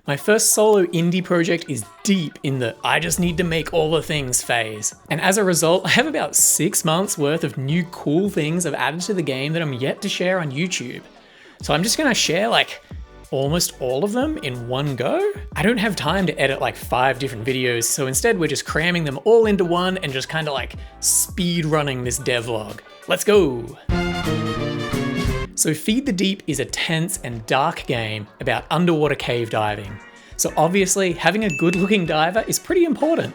My first solo indie project is deep in the I just need to make all the things phase. And as a result, I have about 6 months worth of new cool things I've added to the game that I'm yet to share on YouTube. So I'm just gonna share like almost all of them in one go. I don't have time to edit like 5 different videos, so instead we're just cramming them all into one and just kind of like speed running this devlog. Let's go! So Feed the Deep is a tense and dark game about underwater cave diving. So obviously having a good looking diver is pretty important.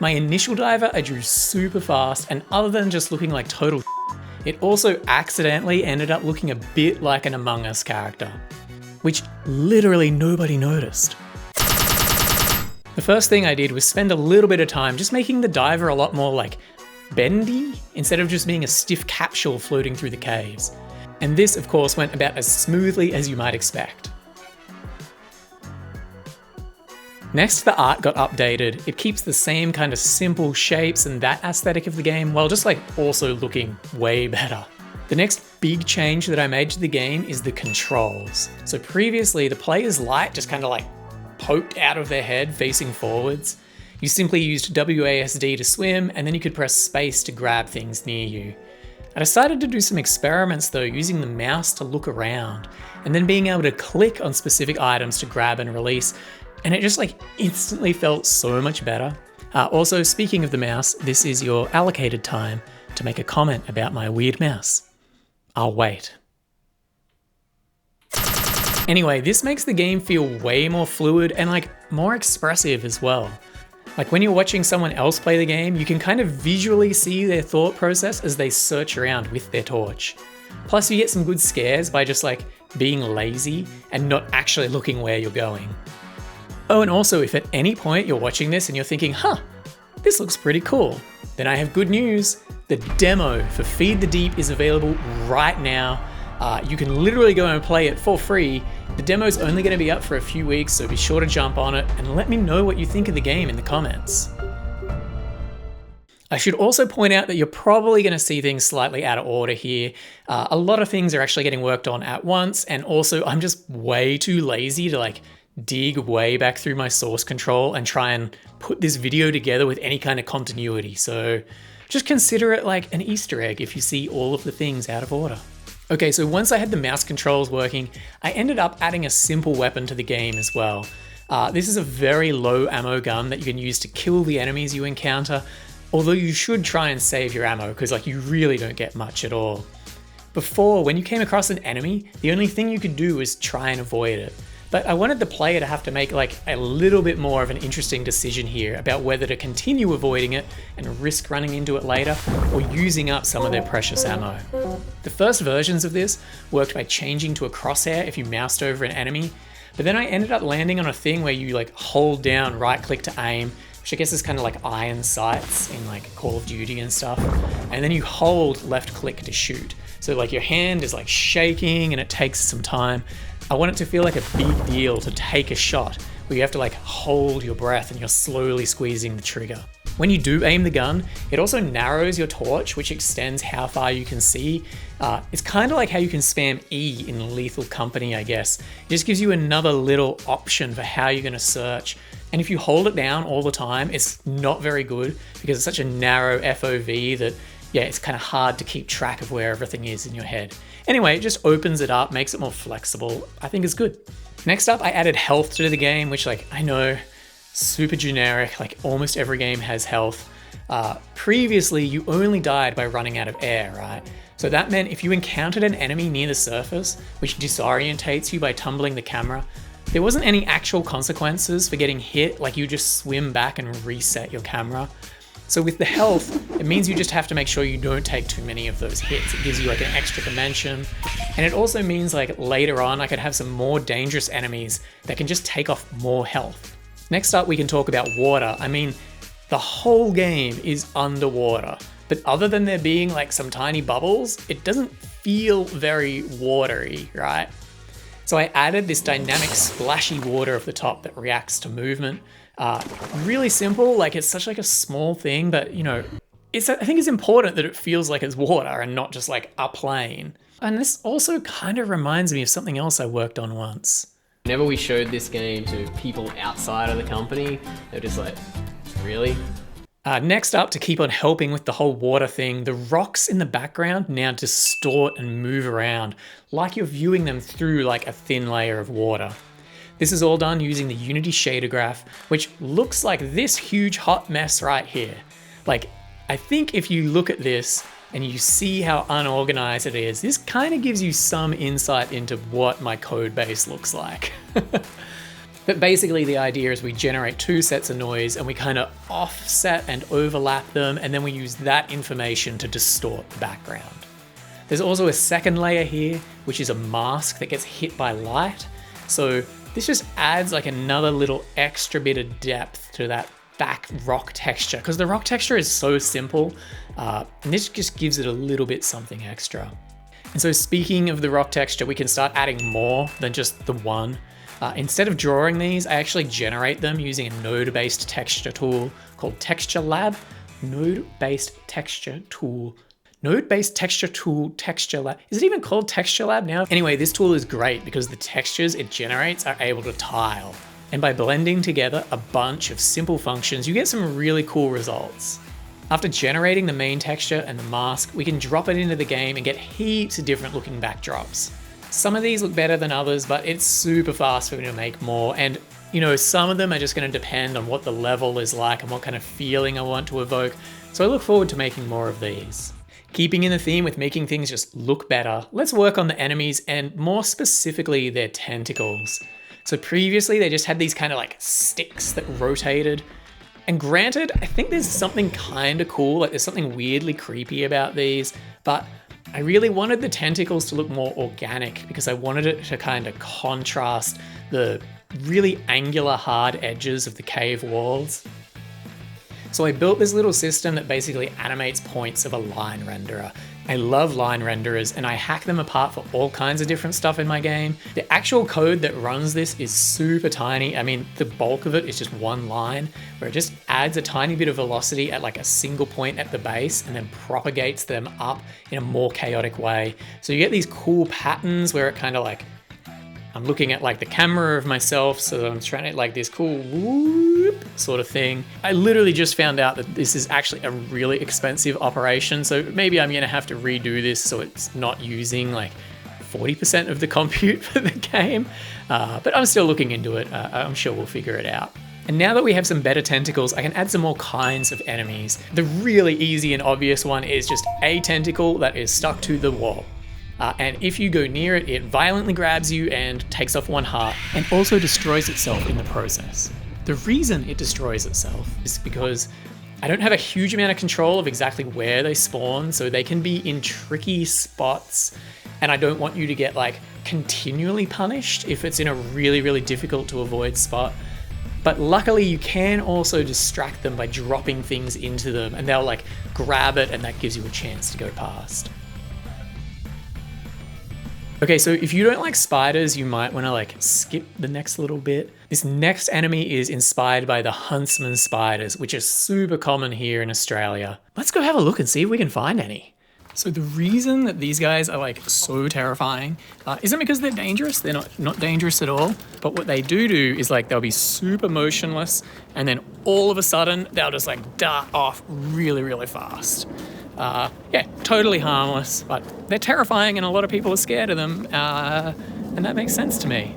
My initial diver I drew super fast, and other than just looking like total it also accidentally ended up looking a bit like an Among Us character, which literally nobody noticed. The first thing I did was spend a little bit of time just making the diver a lot more like bendy, instead of just being a stiff capsule floating through the caves. And this, of course, went about as smoothly as you might expect. Next, the art got updated. It keeps the same kind of simple shapes and that aesthetic of the game, while just like also looking way better. The next big change that I made to the game is the controls. So previously, the player's light just kind of like poked out of their head facing forwards. You simply used WASD to swim, and then you could press space to grab things near you. I decided to do some experiments though, using the mouse to look around, and then being able to click on specific items to grab and release, and it just like instantly felt so much better. Also, speaking of the mouse, this is your allocated time to make a comment about my weird mouse. I'll wait. Anyway, this makes the game feel way more fluid and like more expressive as well. Like when you're watching someone else play the game, you can kind of visually see their thought process as they search around with their torch. Plus you get some good scares by just like being lazy and not actually looking where you're going. Oh, and also if at any point you're watching this and you're thinking, this looks pretty cool, then I have good news. The demo for Feed the Deep is available right now. You can literally go and play it for free. The demo's only going to be up for a few weeks, so be sure to jump on it and let me know what you think of the game in the comments. I should also point out that you're probably going to see things slightly out of order here. A lot of things are actually getting worked on at once, and also I'm just way too lazy to like dig way back through my source control and try and put this video together with any kind of continuity. So just consider it like an Easter egg if you see all of the things out of order. Okay, so once I had the mouse controls working, I ended up adding a simple weapon to the game as well. This is a very low ammo gun that you can use to kill the enemies you encounter, although you should try and save your ammo because like you really don't get much at all. Before, when you came across an enemy, the only thing you could do was try and avoid it. But I wanted the player to have to make like a little bit more of an interesting decision here about whether to continue avoiding it and risk running into it later, or using up some of their precious ammo. The first versions of this worked by changing to a crosshair if you moused over an enemy, but then I ended up landing on a thing where you like hold down right click to aim, which I guess is kind of like iron sights in like Call of Duty and stuff, and then you hold left click to shoot. So like your hand is like shaking and it takes some time. I want it to feel like a big deal to take a shot where you have to like hold your breath and you're slowly squeezing the trigger. When you do aim the gun, it also narrows your torch, which extends how far you can see. It's kind of like how you can spam E in Lethal Company, I guess. It just gives you another little option for how you're going to search. And if you hold it down all the time, it's not very good because it's such a narrow FOV that it's kind of hard to keep track of where everything is in your head. Anyway, it just opens it up, makes it more flexible. I think it's good. Next up, I added health to the game, which like, I know, super generic, like almost every game has health. Previously, you only died by running out of air, right? So that meant if you encountered an enemy near the surface, which disorientates you by tumbling the camera, there wasn't any actual consequences for getting hit, like you just swim back and reset your camera. So with the health, it means you just have to make sure you don't take too many of those hits. It gives you like an extra dimension. And it also means like later on, I could have some more dangerous enemies that can just take off more health. Next up, we can talk about water. I mean, the whole game is underwater, but other than there being like some tiny bubbles, it doesn't feel very watery, right? So I added this dynamic splashy water at the top that reacts to movement. Really simple, like it's such like a small thing, but you know, I think it's important that it feels like it's water and not just like a plane. And this also kind of reminds me of something else I worked on once. Whenever we showed this game to people outside of the company, they're just like, really? Next up, to keep on helping with the whole water thing, the rocks in the background now distort and move around like you're viewing them through like a thin layer of water. This is all done using the Unity shader graph, which looks like this huge hot mess right here. Like, I think if you look at this and you see how unorganized it is, this kind of gives you some insight into what my code base looks like. But basically the idea is we generate two sets of noise and we kind of offset and overlap them, and then we use that information to distort the background. There's also a second layer here, which is a mask that gets hit by light. So this just adds like another little extra bit of depth to that back rock texture, because the rock texture is so simple, and this just gives it a little bit something extra. And so speaking of the rock texture, we can start adding more than just the one. Instead of drawing these, I actually generate them using a node-based texture tool called Texture Lab. Node-based texture tool. Node-based texture tool, Texture Lab. Is it even called Texture Lab now? Anyway, this tool is great because the textures it generates are able to tile. And by blending together a bunch of simple functions, you get some really cool results. After generating the main texture and the mask, we can drop it into the game and get heaps of different looking backdrops. Some of these look better than others, but it's super fast for me to make more. And you know, some of them are just going to depend on what the level is like and what kind of feeling I want to evoke. So I look forward to making more of these. Keeping in the theme with making things just look better, let's work on the enemies and more specifically their tentacles. So previously they just had these kind of like sticks that rotated. And granted, I think there's something kind of cool, like there's something weirdly creepy about these, but I really wanted the tentacles to look more organic because I wanted it to kind of contrast the really angular hard edges of the cave walls. So I built this little system that basically animates points of a line renderer. I love line renderers and I hack them apart for all kinds of different stuff in my game. The actual code that runs this is super tiny. I mean, the bulk of it is just one line where it just adds a tiny bit of velocity at like a single point at the base and then propagates them up in a more chaotic way. So you get these cool patterns where it kind of like, I'm looking at like the camera of myself, so I'm trying to like this cool whoop sort of thing. I literally just found out that this is actually a really expensive operation, so maybe I'm gonna have to redo this so it's not using like 40% of the compute for the game, but I'm still looking into it. I'm sure we'll figure it out. And now that we have some better tentacles, I can add some more kinds of enemies. The really easy and obvious one is just a tentacle that is stuck to the wall. And if you go near it, it violently grabs you and takes off one heart and also destroys itself in the process. The reason it destroys itself is because I don't have a huge amount of control of exactly where they spawn, so they can be in tricky spots, and I don't want you to get like continually punished if it's in a really, really difficult to avoid spot. But luckily you can also distract them by dropping things into them and they'll like grab it and that gives you a chance to go past. Okay, so if you don't like spiders, you might want to like skip the next little bit. This next enemy is inspired by the huntsman spiders, which are super common here in Australia. Let's go have a look and see if we can find any. So the reason that these guys are like so terrifying isn't because they're dangerous. They're not dangerous at all. But what they do is like they'll be super motionless and then all of a sudden they'll just like dart off really, really fast. Yeah, totally harmless, but they're terrifying and a lot of people are scared of them, and that makes sense to me.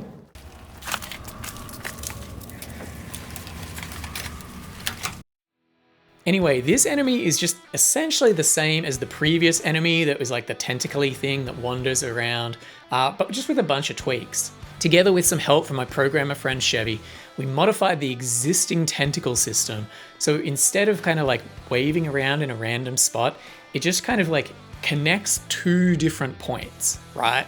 Anyway, this enemy is just essentially the same as the previous enemy that was like the tentacle-y thing that wanders around, but just with a bunch of tweaks. Together with some help from my programmer friend Chevy, we modified the existing tentacle system. So instead of kind of like waving around in a random spot, it just kind of like connects two different points, right?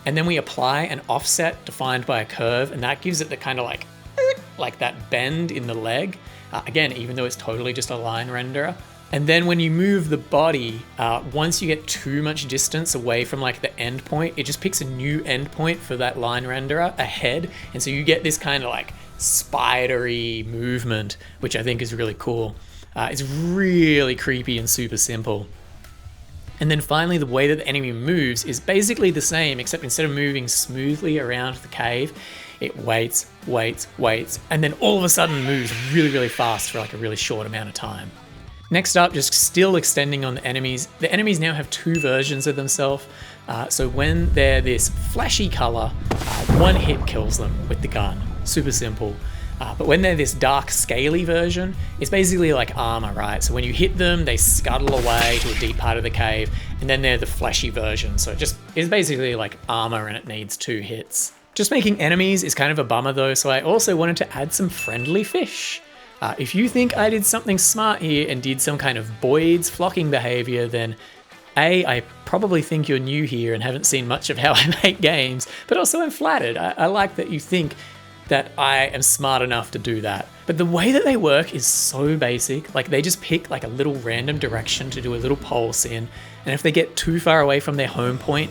And then we apply an offset defined by a curve, and that gives it the kind of like that bend in the leg. Again, even though it's totally just a line renderer. And then when you move the body, once you get too much distance away from like the endpoint, it just picks a new endpoint for that line renderer ahead. And so you get this kind of like spidery movement, which I think is really cool. It's really creepy and super simple. And then finally, the way that the enemy moves is basically the same, except instead of moving smoothly around the cave, It waits, and then all of a sudden moves really, really fast for like a really short amount of time. Next up, just still extending on the enemies. The enemies now have two versions of themselves. So when they're this flashy color, one hit kills them with the gun. Super simple. But when they're this dark, scaly version, it's basically like armor, right? So when you hit them, they scuttle away to a deep part of the cave, and then they're the fleshy version. So it's basically like armor and it needs 2 hits. Just making enemies is kind of a bummer though, so I also wanted to add some friendly fish. If you think I did something smart here and did some kind of Boyd's flocking behavior, then A, I probably think you're new here and haven't seen much of how I make games, but also I'm flattered. I like that you think that I am smart enough to do that. But the way that they work is so basic. Like they just pick like a little random direction to do a little pulse in, and if they get too far away from their home point,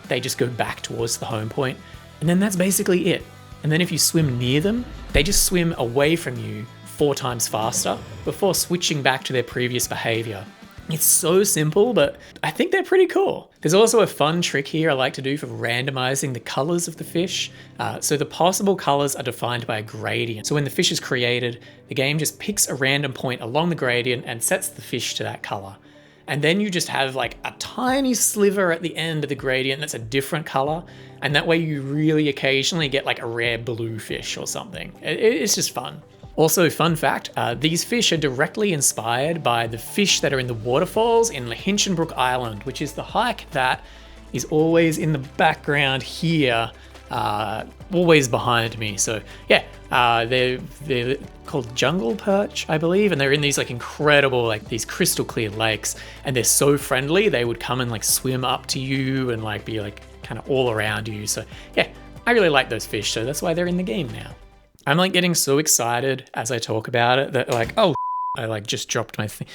they just go back towards the home point, and then that's basically it. And then if you swim near them, they just swim away from you 4 times faster before switching back to their previous behavior. It's so simple, but I think they're pretty cool. There's also a fun trick here I like to do for randomizing the colors of the fish. So the possible colors are defined by a gradient. So when the fish is created, the game just picks a random point along the gradient and sets the fish to that color. And then you just have like a tiny sliver at the end of the gradient that's a different color. And that way you really occasionally get like a rare blue fish or something. It's just fun. Also, fun fact, these fish are directly inspired by the fish that are in the waterfalls in Hinchinbrook Island, which is the hike that is always in the background here, always behind me. So yeah, they're called jungle perch, I believe, and they're in these like incredible, like these crystal clear lakes, and they're so friendly, they would come and like swim up to you and like be like kind of all around you. So yeah, I really like those fish, so that's why they're in the game now. I'm like getting so excited as I talk about it that like, oh, I like just dropped my thing.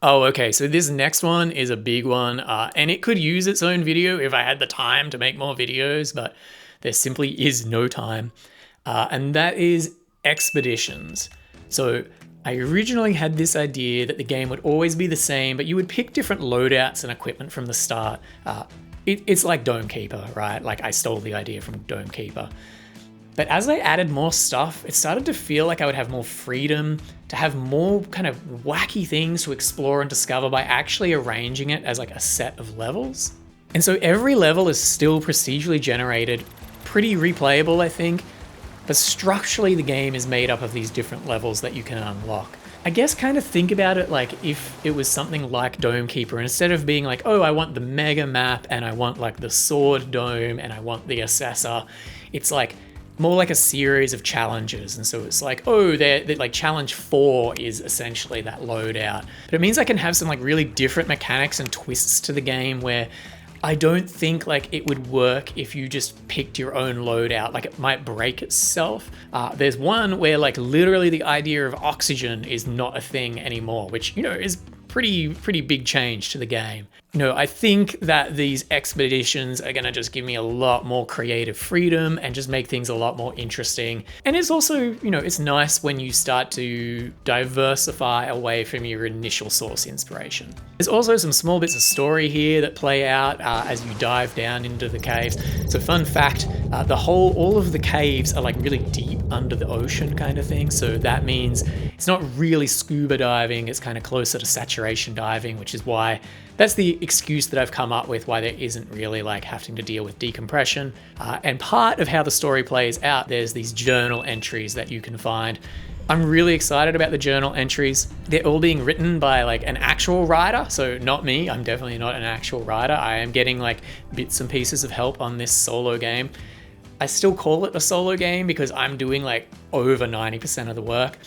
Oh, okay, so this next one is a big one, and it could use its own video if I had the time to make more videos, but there simply is no time, and that is expeditions. So I originally had this idea that the game would always be the same, but you would pick different loadouts and equipment from the start. It's like Dome Keeper, right? Like I stole the idea from Dome Keeper. But as I added more stuff, it started to feel like I would have more freedom to have more kind of wacky things to explore and discover by actually arranging it as like a set of levels. And so every level is still procedurally generated, pretty replayable, I think, but structurally the game is made up of these different levels that you can unlock. I guess kind of think about it like if it was something like Dome Keeper, and instead of being like, oh, I want the mega map and I want like the sword dome and I want the assessor, it's like more like a series of challenges. And so it's like, oh, they're like challenge 4 is essentially that loadout. But it means I can have some like really different mechanics and twists to the game where I don't think like it would work if you just picked your own loadout. Like it might break itself. There's one where like literally the idea of oxygen is not a thing anymore, which, you know, is pretty big change to the game. You know, I think that these expeditions are going to just give me a lot more creative freedom and just make things a lot more interesting. And it's also, you know, it's nice when you start to diversify away from your initial source inspiration. There's also some small bits of story here that play out as you dive down into the caves. So fun fact, all of the caves are like really deep under the ocean kind of thing. So that means it's not really scuba diving, it's kind of closer to saturation diving, which is why that's the excuse that I've come up with why there isn't really like having to deal with decompression. And part of how the story plays out, there's these journal entries that you can find. I'm really excited about the journal entries. They're all being written by like an actual writer, so not me. I'm definitely not an actual writer. I am getting like bits and pieces of help on this solo game. I still call it a solo game because I'm doing like over 90% of the work.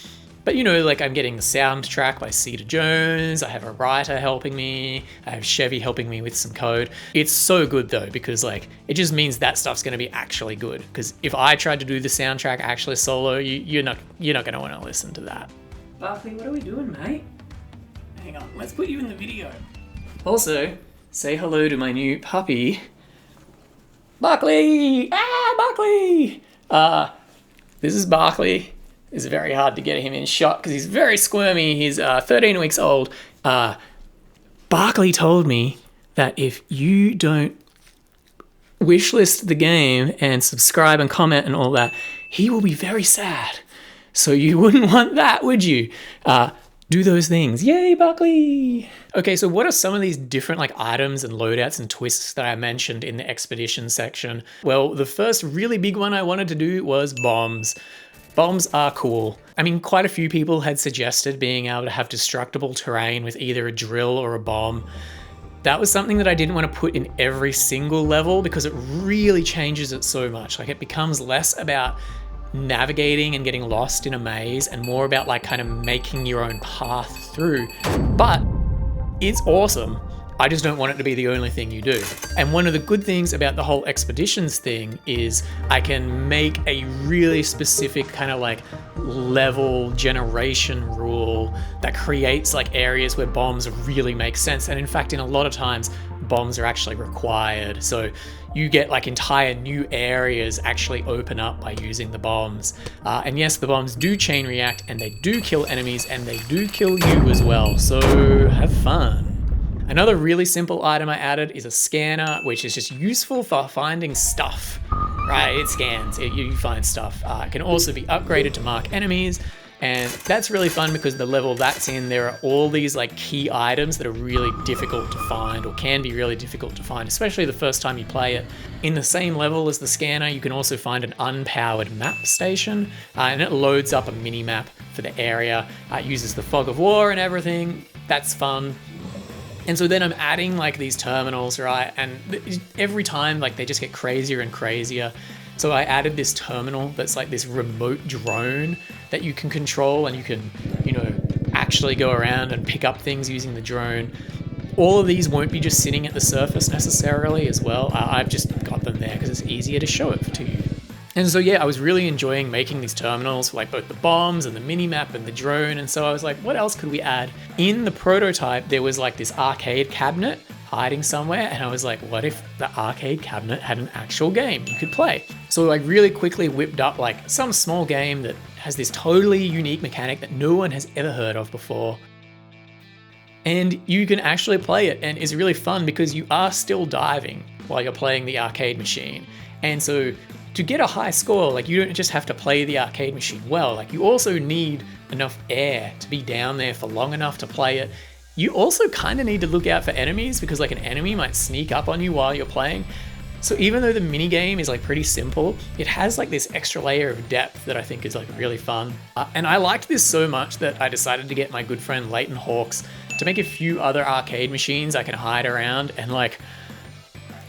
But you know, like I'm getting the soundtrack by Cedar Jones, I have a writer helping me, I have Chevy helping me with some code. It's so good though, because like, it just means that stuff's gonna be actually good. Because if I tried to do the soundtrack actually solo, you're not gonna wanna listen to that. Barkley, what are we doing, mate? Hang on, let's put you in the video. Also, say hello to my new puppy, Barkley! Barkley! This is Barkley. It's very hard to get him in shot because he's very squirmy. He's 13 weeks old. Barkley told me that if you don't wishlist the game and subscribe and comment and all that, he will be very sad. So you wouldn't want that, would you? Do those things. Yay, BARKLEY! Okay, so what are some of these different like items and loadouts and twists that I mentioned in the expedition section? Well, the first really big one I wanted to do was bombs. Bombs are cool. I mean, quite a few people had suggested being able to have destructible terrain with either a drill or a bomb. That was something that I didn't want to put in every single level because it really changes it so much. Like, it becomes less about navigating and getting lost in a maze and more about like kind of making your own path through. But it's awesome. I just don't want it to be the only thing you do. And one of the good things about the whole expeditions thing is I can make a really specific kind of like level generation rule that creates like areas where bombs really make sense. And in fact, in a lot of times, bombs are actually required. So you get like entire new areas actually open up by using the bombs. And yes, the bombs do chain react and they do kill enemies and they do kill you as well. So have fun. Another really simple item I added is a scanner, which is just useful for finding stuff, right? It scans, you find stuff. It can also be upgraded to mark enemies. And that's really fun because the level that's in, there are all these like key items that are really difficult to find or can be really difficult to find, especially the first time you play it. In the same level as the scanner, you can also find an unpowered map station and it loads up a mini map for the area. It uses the fog of war and everything. That's fun. And so then I'm adding like these terminals, right? And every time like they just get crazier and crazier. So I added this terminal that's like this remote drone that you can control and you can, you know, actually go around and pick up things using the drone. All of these won't be just sitting at the surface necessarily as well. I've just got them there because it's easier to show it to you. And so yeah, I was really enjoying making these terminals for like both the bombs and the mini-map and the drone. And so I was like, what else could we add? In the prototype, there was like this arcade cabinet hiding somewhere. And I was like, what if the arcade cabinet had an actual game you could play? So I really quickly whipped up like some small game that has this totally unique mechanic that no one has ever heard of before. And you can actually play it and it's really fun because you are still diving while you're playing the arcade machine. And so to get a high score, like you don't just have to play the arcade machine well, like you also need enough air to be down there for long enough to play it. You also kind of need to look out for enemies because like an enemy might sneak up on you while you're playing. So even though the mini game is like pretty simple, it has like this extra layer of depth that I think is like really fun. And I liked this so much that I decided to get my good friend Leighton Hawks to make a few other arcade machines I can hide around and like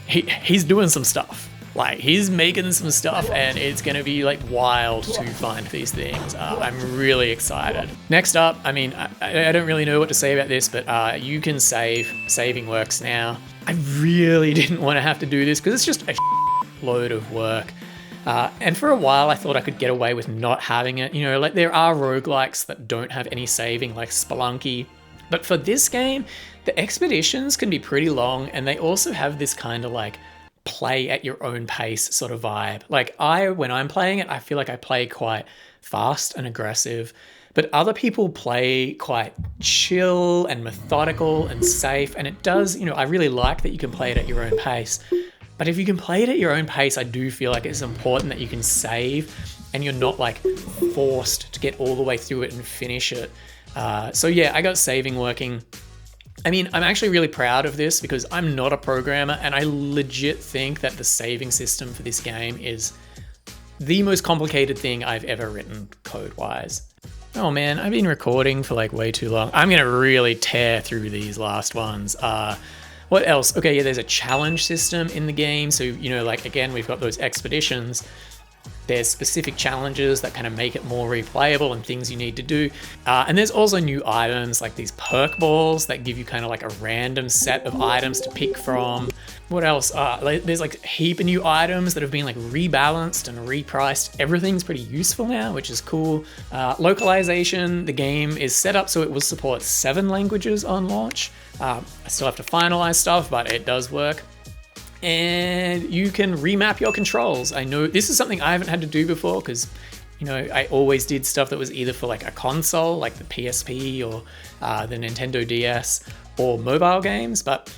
he's doing some stuff. Like he's making some stuff and it's gonna be like wild to find these things. I'm really excited. Next up, I mean, I don't really know what to say about this, but you can save. Saving works now. I really didn't want to have to do this because it's just a load of work. And for a while I thought I could get away with not having it. You know, like there are roguelikes that don't have any saving like Spelunky. But for this game, the expeditions can be pretty long and they also have this kind of like play at your own pace sort of vibe. Like when I'm playing it, I feel like I play quite fast and aggressive, but other people play quite chill and methodical and safe. And it does, you know, I really like that you can play it at your own pace. But if you can play it at your own pace, I do feel like it's important that you can save and you're not like forced to get all the way through it and finish it. So yeah, I got saving working. I mean, I'm actually really proud of this because I'm not a programmer and I legit think that the saving system for this game is the most complicated thing I've ever written code-wise. Oh man, I've been recording for like way too long. I'm gonna really tear through these last ones. What else? Okay, yeah, there's a challenge system in the game. So, you know, like again, we've got those expeditions. There's specific challenges that kind of make it more replayable and things you need to do. And there's also new items like these perk balls that give you kind of like a random set of items to pick from. What else? There's like a heap of new items that have been like rebalanced and repriced. Everything's pretty useful now, which is cool. Localization, the game is set up so it will support 7 languages on launch. I still have to finalize stuff, but it does work. And you can remap your controls. I know this is something I haven't had to do before because, you know, I always did stuff that was either for like a console, like the PSP or the Nintendo DS or mobile games, but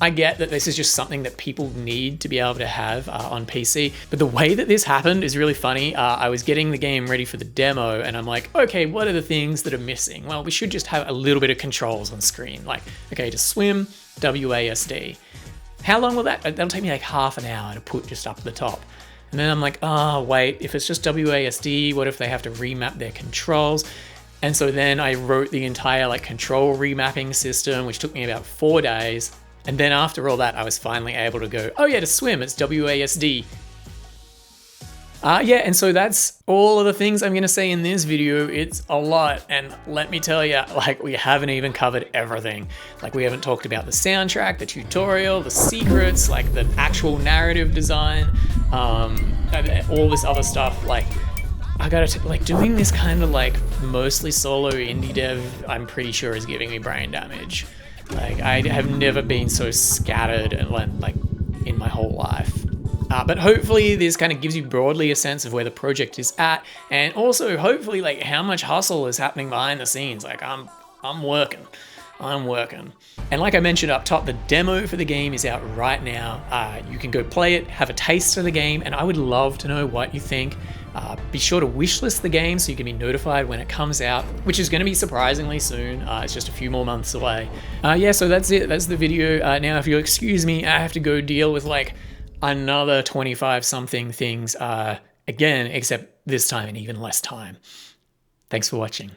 I get that this is just something that people need to be able to have on PC, but the way that this happened is really funny. I was getting the game ready for the demo and I'm like, okay, what are the things that are missing? Well, we should just have a little bit of controls on screen. Like, okay, to swim, WASD. How long will that'll take me like half an hour to put just up the top. And then I'm like, oh, wait, if it's just WASD, what if they have to remap their controls? And so then I wrote the entire like control remapping system, which took me about 4 days. And then after all that, I was finally able to go, oh yeah, to swim, it's WASD. Yeah, and so that's all of the things I'm gonna say in this video. It's a lot, and let me tell you, like, we haven't even covered everything. Like, we haven't talked about the soundtrack, the tutorial, the secrets, like the actual narrative design, all this other stuff. Like, I gotta, like, doing this kind of like mostly solo indie dev, I'm pretty sure is giving me brain damage. Like, I have never been so scattered and like in my whole life. But hopefully this kind of gives you broadly a sense of where the project is at, and also hopefully like how much hustle is happening behind the scenes. Like I'm working. And like I mentioned up top, the demo for the game is out right now. You can go play it, have a taste of the game, and I would love to know what you think. Be sure to wishlist the game so you can be notified when it comes out, which is going to be surprisingly soon. It's just a few more months away. Yeah, so that's it. That's the video. Now, if you'll excuse me, I have to go deal with like another 25 something things again, except this time in even less time. Thanks for watching.